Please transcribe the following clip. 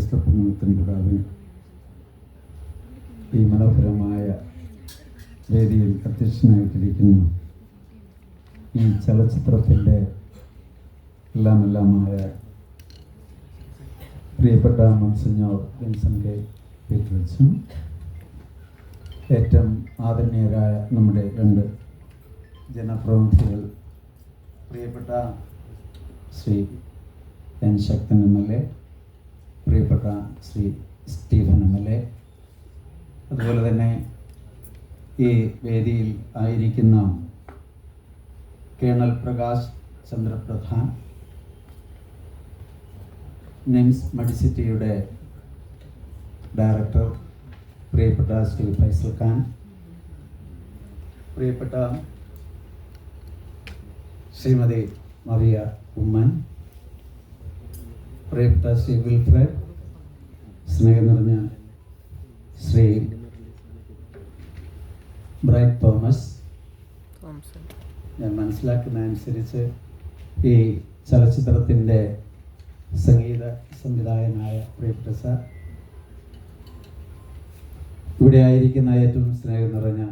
സ്വർഗസ്ഥ പുണ്യത്തിന് പിതാവേ, ഈ മനോഹരമായ വേദിയിൽ അധ്യക്ഷനായിട്ടിരിക്കുന്ന ഈ ചലച്ചിത്രത്തിൻ്റെ എല്ലാമായ പ്രിയപ്പെട്ട മൺസിഞ്ഞോർ വിൻസൻ കെ പീറ്റർസും, ഏറ്റവും ആദരണീയരായ നമ്മുടെ രണ്ട് ജനപ്രതിനിധികൾ, പ്രിയപ്പെട്ട ശ്രീ എൻ ശക്തൻ MLA, പ്രിയപ്പെട്ട ശ്രീ സ്റ്റീഫൻ MLA, അതുപോലെ തന്നെ ഈ വേദിയിൽ ആയിരിക്കുന്ന കേണൽ പ്രകാശ് ചന്ദ്രപ്രധാൻ, നിംസ് മെഡിസിറ്റിയുടെ ഡയറക്ടർ പ്രിയപ്പെട്ട ശ്രീ ഫൈസൽ ഖാൻ, പ്രിയപ്പെട്ട ശ്രീമതി മറിയ ഉമ്മൻ, പ്രിയപ്പെട്ട ശ്രീ വിൽഫ്രഡ്, സ്നേഹം നിറഞ്ഞ ശ്രീ ബ്രൈറ്റ് തോമസ്, ഞാൻ മനസ്സിലാക്കുന്ന അനുസരിച്ച് ഈ ചലച്ചിത്രത്തിൻ്റെ സംഗീത സംവിധായകനായ പ്രിയപ്പെട്ട സാർ, ഇവിടെ ആയിരിക്കുന്ന ഏറ്റവും സ്നേഹം നിറഞ്ഞ